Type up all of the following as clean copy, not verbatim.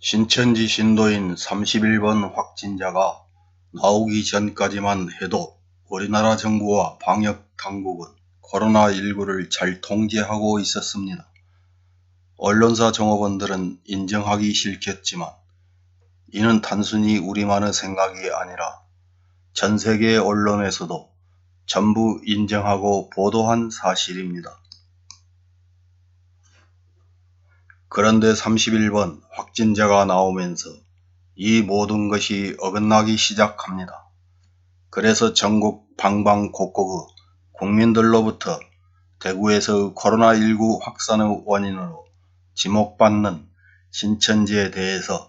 신천지 신도인 31번 확진자가 나오기 전까지만 해도 우리나라 정부와 방역당국은 코로나19를 잘 통제하고 있었습니다. 언론사 종업원들은 인정하기 싫겠지만 이는 단순히 우리만의 생각이 아니라 전세계 언론에서도 전부 인정하고 보도한 사실입니다. 그런데 31번 확진자가 나오면서 이 모든 것이 어긋나기 시작합니다. 그래서 전국 방방곡곡의 국민들로부터 대구에서 코로나19 확산의 원인으로 지목받는 신천지에 대해서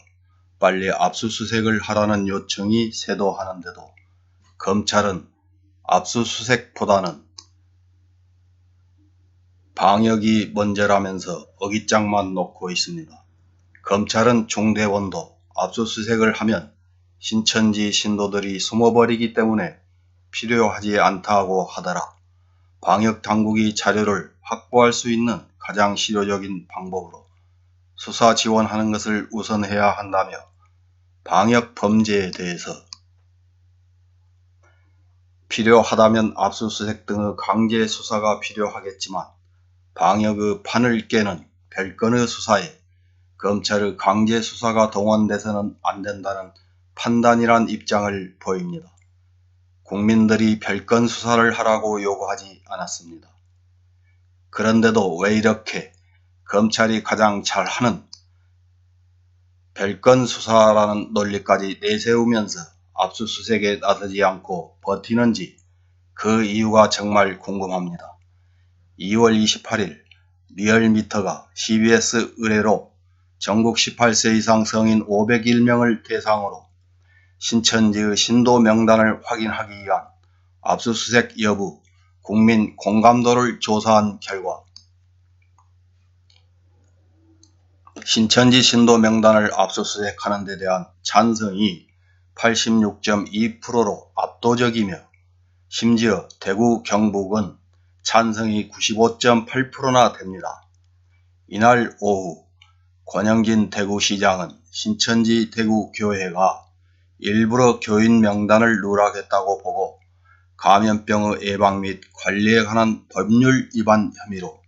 빨리 압수수색을 하라는 요청이 쇄도하는데도 검찰은 압수수색보다는 방역이 먼저라면서 어깃장만 놓고 있습니다. 검찰은 중대본도 압수수색을 하면 신천지 신도들이 숨어버리기 때문에 필요하지 않다고 하더라. 방역당국이 자료를 확보할 수 있는 가장 실효적인 방법으로 수사 지원하는 것을 우선해야 한다며 방역 범죄에 대해서 필요하다면 압수수색 등의 강제 수사가 필요하겠지만 방역의 판을 깨는 별건의 수사에 검찰의 강제 수사가 동원돼서는 안 된다는 판단이란 입장을 보입니다. 국민들이 별건 수사를 하라고 요구하지 않았습니다. 그런데도 왜 이렇게 검찰이 가장 잘하는 별건 수사라는 논리까지 내세우면서 압수수색에 나서지 않고 버티는지 그 이유가 정말 궁금합니다. 2월 28일 리얼미터가 CBS 의뢰로 전국 18세 이상 성인 501명을 대상으로 신천지의 신도 명단을 확인하기 위한 압수수색 여부, 국민 공감도를 조사한 결과 신천지 신도 명단을 압수수색하는 데 대한 찬성이 86.2%로 압도적이며 심지어 대구 경북은 찬성이 95.8%나 됩니다. 이날 오후 권영진 대구시장은 신천지 대구교회가 일부러 교인 명단을 누락했다고 보고 감염병의 예방 및 관리에 관한 법률 위반 혐의로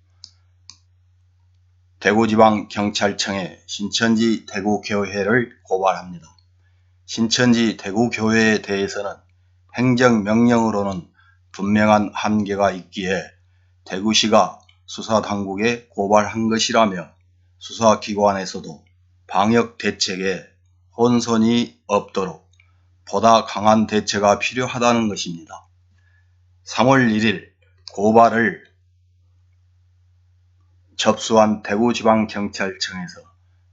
대구지방경찰청에 신천지 대구교회를 고발합니다. 신천지 대구교회에 대해서는 행정명령으로는 분명한 한계가 있기에 대구시가 수사당국에 고발한 것이라며 수사기관에서도 방역대책에 혼선이 없도록 보다 강한 대처가 필요하다는 것입니다. 3월 1일 고발을 접수한 대구지방경찰청에서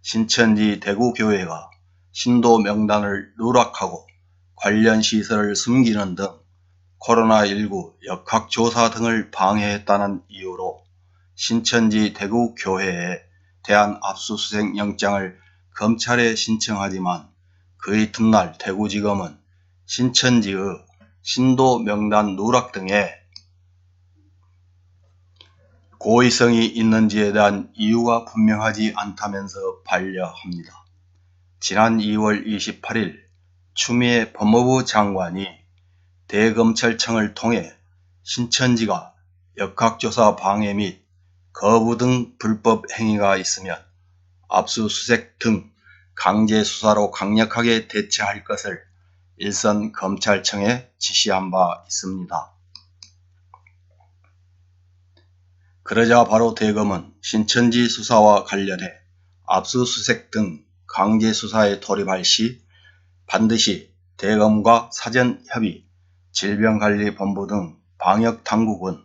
신천지 대구교회가 신도 명단을 누락하고 관련 시설을 숨기는 등 코로나19 역학조사 등을 방해했다는 이유로 신천지 대구교회에 대한 압수수색 영장을 검찰에 신청하지만 그 이튿날 대구지검은 신천지의 신도 명단 누락 등에 고의성이 있는지에 대한 이유가 분명하지 않다면서 반려합니다. 지난 2월 28일 추미애 법무부 장관이 대검찰청을 통해 신천지가 역학조사 방해 및 거부 등 불법 행위가 있으면 압수수색 등 강제수사로 강력하게 대처할 것을 일선 검찰청에 지시한 바 있습니다. 그러자 바로 대검은 신천지 수사와 관련해 압수수색 등 강제수사에 돌입할 시 반드시 대검과 사전협의, 질병관리본부 등 방역당국은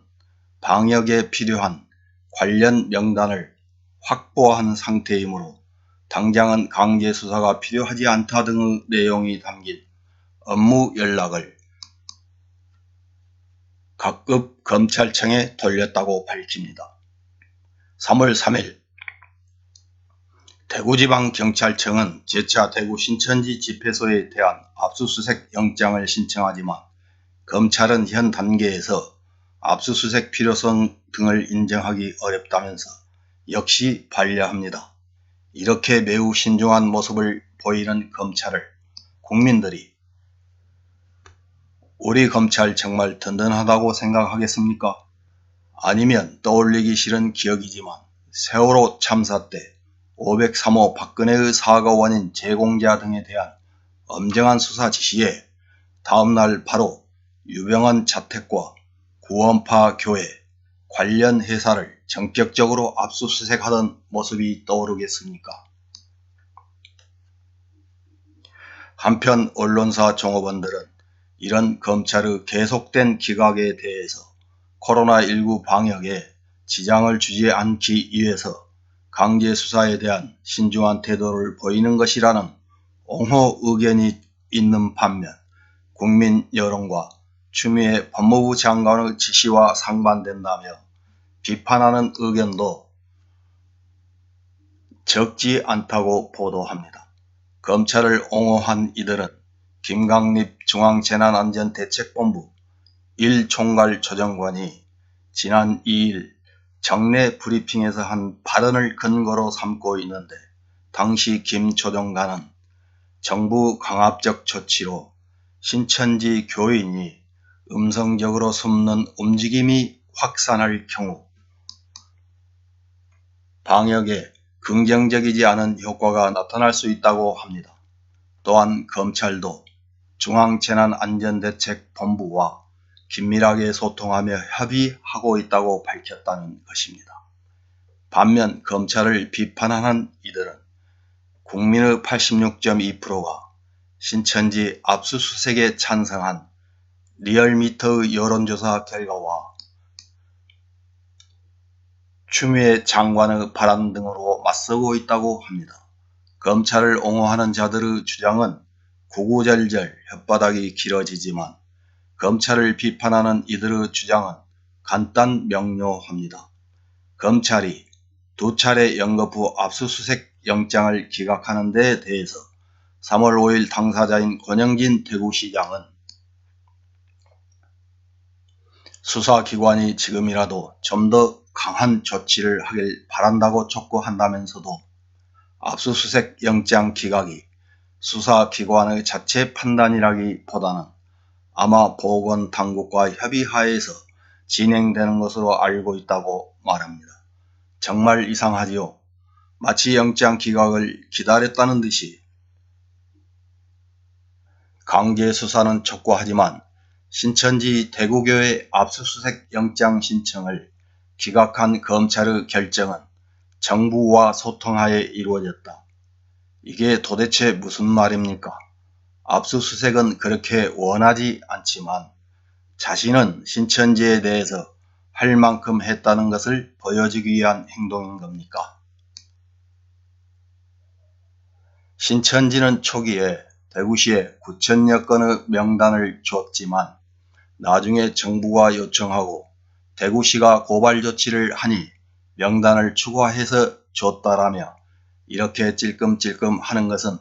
방역에 필요한 관련 명단을 확보한 상태이므로 당장은 강제수사가 필요하지 않다 등의 내용이 담긴 업무 연락을 각급 검찰청에 돌렸다고 밝힙니다. 3월 3일 대구지방경찰청은 재차 대구 신천지 집회소에 대한 압수수색 영장을 신청하지만 검찰은 현 단계에서 압수수색 필요성 등을 인정하기 어렵다면서 역시 반려합니다. 이렇게 매우 신중한 모습을 보이는 검찰을 국민들이 우리 검찰 정말 든든하다고 생각하겠습니까? 아니면 떠올리기 싫은 기억이지만 세월호 참사 때 503호 박근혜의 사과 원인 제공자 등에 대한 엄정한 수사 지시에 다음날 바로 유병헌 자택과 구원파 교회 관련 회사를 전격적으로 압수수색하던 모습이 떠오르겠습니까? 한편 언론사 종업원들은 이런 검찰의 계속된 기각에 대해서 코로나19 방역에 지장을 주지 않기 위해서 강제수사에 대한 신중한 태도를 보이는 것이라는 옹호 의견이 있는 반면 국민 여론과 추미애 법무부 장관의 지시와 상반된다며 비판하는 의견도 적지 않다고 보도합니다. 검찰을 옹호한 이들은 김강립 중앙재난안전대책본부 1총괄 조정관이 지난 2일 정례 브리핑에서 한 발언을 근거로 삼고 있는데, 당시 김 조정관은 정부 강압적 조치로 신천지 교인이 음성적으로 숨는 움직임이 확산할 경우 방역에 긍정적이지 않은 효과가 나타날 수 있다고 합니다. 또한 검찰도 중앙재난안전대책본부와 긴밀하게 소통하며 협의하고 있다고 밝혔다는 것입니다. 반면 검찰을 비판하는 이들은 국민의 86.2%가 신천지 압수수색에 찬성한 리얼미터의 여론조사 결과와 추미애 장관의 발언 등으로 맞서고 있다고 합니다. 검찰을 옹호하는 자들의 주장은 구구절절 혓바닥이 길어지지만 검찰을 비판하는 이들의 주장은 간단 명료합니다. 검찰이 2차례 연거푸 압수수색 영장을 기각하는 데 대해서 3월 5일 당사자인 권영진 대구시장은 수사기관이 지금이라도 좀 더 강한 조치를 하길 바란다고 촉구한다면서도 압수수색 영장 기각이 수사기관의 자체 판단이라기보다는 아마 보건당국과 협의하에서 진행되는 것으로 알고 있다고 말합니다. 정말 이상하지요. 마치 영장 기각을 기다렸다는 듯이 강제수사는 촉구하지만 신천지 대구교회 압수수색 영장 신청을 기각한 검찰의 결정은 정부와 소통하에 이루어졌다. 이게 도대체 무슨 말입니까? 압수수색은 그렇게 원하지 않지만 자신은 신천지에 대해서 할 만큼 했다는 것을 보여주기 위한 행동인 겁니까? 신천지는 초기에 대구시에 9천여 건의 명단을 줬지만 나중에 정부가 요청하고 대구시가 고발 조치를 하니 명단을 추가해서 줬다라며 이렇게 찔끔찔끔 하는 것은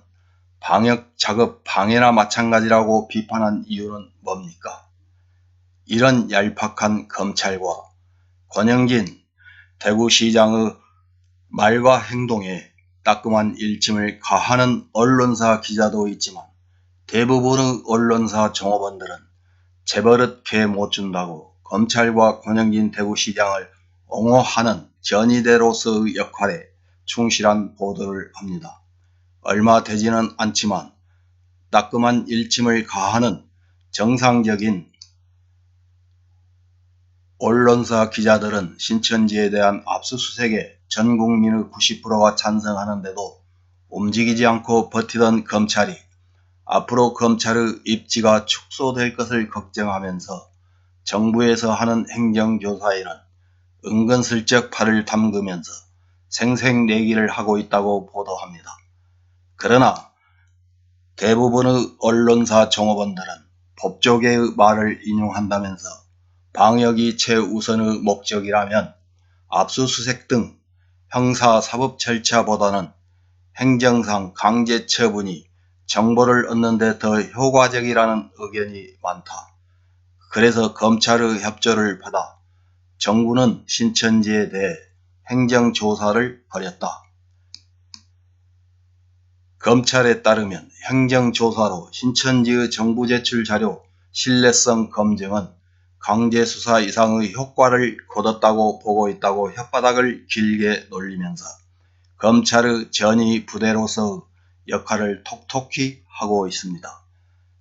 방역 작업 방해나 마찬가지라고 비판한 이유는 뭡니까? 이런 얄팍한 검찰과 권영진 대구시장의 말과 행동에 따끔한 일침을 가하는 언론사 기자도 있지만 대부분의 언론사 종업원들은 재벌릇 개 못 준다고 검찰과 권영진 대구시장을 옹호하는 전위대로서의 역할에 충실한 보도를 합니다. 얼마 되지는 않지만 따끔한 일침을 가하는 정상적인 언론사 기자들은 신천지에 대한 압수수색에 전 국민의 90%가 찬성하는데도 움직이지 않고 버티던 검찰이 앞으로 검찰의 입지가 축소될 것을 걱정하면서 정부에서 하는 행정조사에는 은근슬쩍 발을 담그면서 생색내기를 하고 있다고 보도합니다. 그러나 대부분의 언론사 종업원들은 법조계의 말을 인용한다면서 방역이 최우선의 목적이라면 압수수색 등 형사사법 절차보다는 행정상 강제처분이 정보를 얻는 데 더 효과적이라는 의견이 많다. 그래서 검찰의 협조를 받아 정부는 신천지에 대해 행정조사를 벌였다. 검찰에 따르면 행정조사로 신천지의 정부 제출 자료 신뢰성 검증은 강제수사 이상의 효과를 거뒀다고 보고 있다고 혓바닥을 길게 놀리면서 검찰의 전위 부대로서 역할을 톡톡히 하고 있습니다.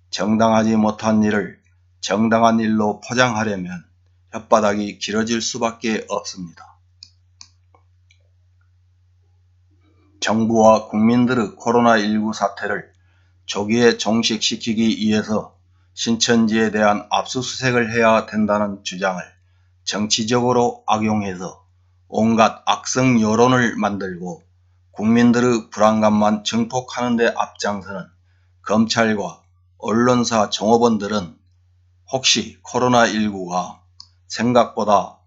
정당하지 못한 일을 정당한 일로 포장하려면 혓바닥이 길어질 수밖에 없습니다. 정부와 국민들의 코로나19 사태를 조기에 종식시키기 위해서 신천지에 대한 압수수색을 해야 된다는 주장을 정치적으로 악용해서 온갖 악성 여론을 만들고 국민들의 불안감만 증폭하는 데 앞장서는 검찰과 언론사 종업원들은 혹시 코로나19가 생각보다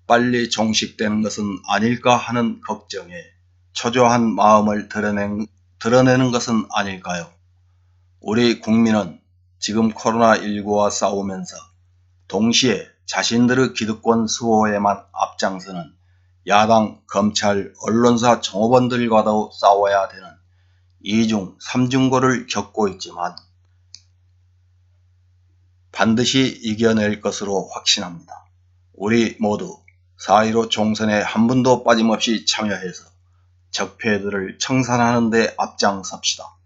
빨리 종식되는 것은 아닐까 하는 걱정에 초조한 마음을 드러내는 것은 아닐까요? 우리 국민은 지금 코로나19와 싸우면서 동시에 자신들의 기득권 수호에만 앞장서는 야당, 검찰, 언론사 종업원들과도 싸워야 되는 이중 삼중고를 겪고 있지만 반드시 이겨낼 것으로 확신합니다. 우리 모두 4.15 총선에 한 분도 빠짐없이 참여해서 적폐들을 청산하는 데 앞장섭시다.